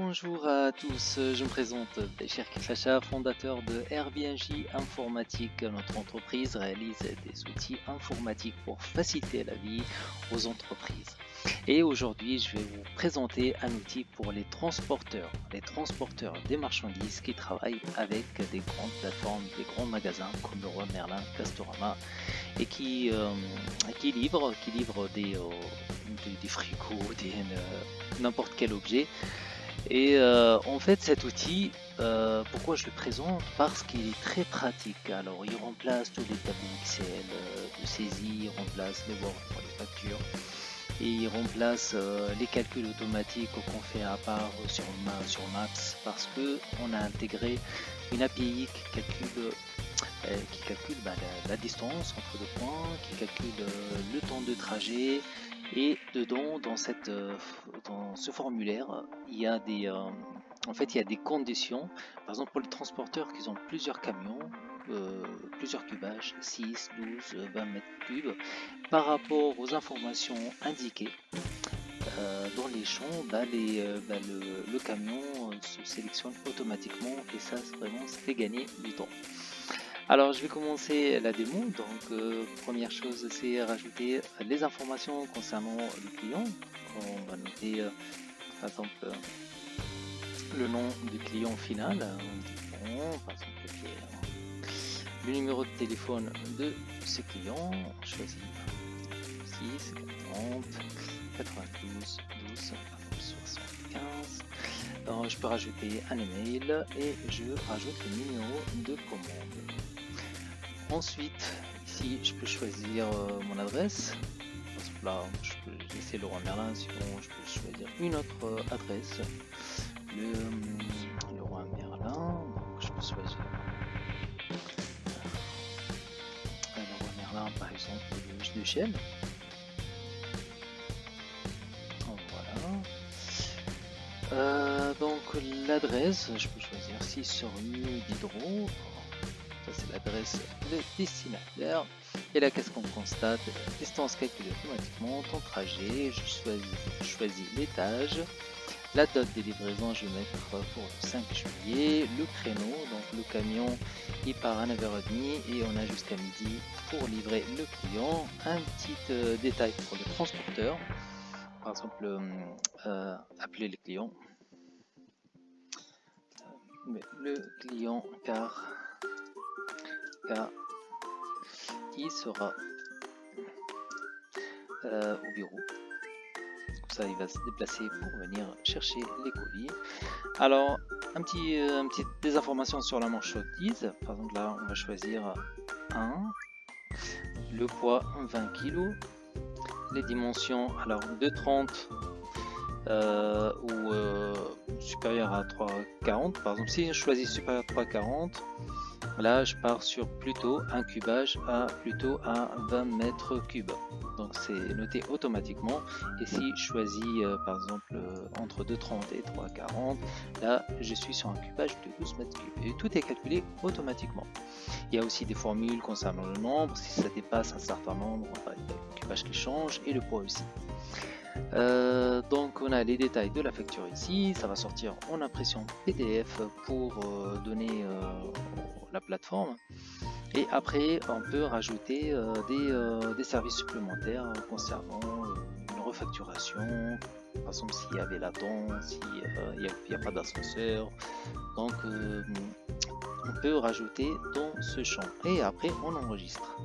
Bonjour à tous, je me présente Béchir Kifacha, fondateur de Airbnb Informatique. Notre entreprise réalise des outils informatiques pour faciliter la vie aux entreprises. Et aujourd'hui, je vais vous présenter un outil pour les transporteurs des marchandises qui travaillent avec des grandes plateformes, des grands magasins comme Leroy Merlin, Castorama et qui livrent des frigos, n'importe quel objet. Et en fait, cet outil, pourquoi je le présente? Parce qu'il est très pratique. Alors, il remplace tous les tableaux Excel de saisie, il remplace les Word pour les factures, et il remplace les calculs automatiques qu'on fait à part sur Maps, parce que on a intégré une API qui calcule la distance entre deux points, qui calcule le temps de trajet. Et dedans, dans ce formulaire, il y a des conditions. Par exemple, pour les transporteurs qui ont plusieurs camions, plusieurs cubages, 6, 12, 20 mètres cubes, par rapport aux informations indiquées dans les champs, le camion se sélectionne automatiquement, et ça, vraiment, ça fait gagner du temps. Alors, je vais commencer la démo. Donc, première chose, c'est rajouter les informations concernant le client. On va noter, par exemple, le nom du client final. Par exemple, le numéro de téléphone de ce client. On choisit 6, 40, 92, 12, 75. Alors, je peux rajouter un email et je rajoute le numéro de commande. Ensuite, ici, je peux choisir mon adresse. Par exemple, là, je peux laisser Leroy Merlin, sinon je peux choisir une autre adresse. Le Leroy Merlin, donc je peux choisir Leroy Merlin, par exemple, de Chelles. Voilà. Donc l'adresse, je peux choisir 6 rue Diderot. Ça, c'est l'adresse de destinataire. Et là, qu'est-ce qu'on constate? Distance calculée automatiquement, temps trajet, je choisis l'étage. La date des livraisons, je vais mettre pour le 5 juillet. Le créneau, donc le camion, il part à 9h30 et on a jusqu'à midi pour livrer le client. Un petit détail pour le transporteur. Par exemple, appeler le client. Le client, car il sera au bureau. Comme ça, il va se déplacer pour venir chercher les colis. Alors, un petit des informations sur la marchandise. Par exemple, là, on va choisir 1. Le poids 20 kg. Les dimensions, alors 2,30 ou supérieur à 3,40. Par exemple, si je choisis supérieur à 3,40, là je pars sur plutôt un cubage plutôt à 20 mètres cubes. Donc c'est noté automatiquement. Et si je choisis par exemple entre 2,30 et 3,40, là je suis sur un cubage de 12 mètres cubes. Et tout est calculé automatiquement. Il y a aussi des formules concernant le nombre. Si ça dépasse un certain nombre, il y a le cubage qui change et le poids aussi. Donc on a les détails de la facture ici. Ça va sortir en impression PDF pour donner la plateforme. Et après, on peut rajouter des services supplémentaires concernant une refacturation. Par exemple, s'il y avait latence, s'il n'y a pas d'ascenseur. Donc, on peut rajouter dans ce champ. Et après, on enregistre.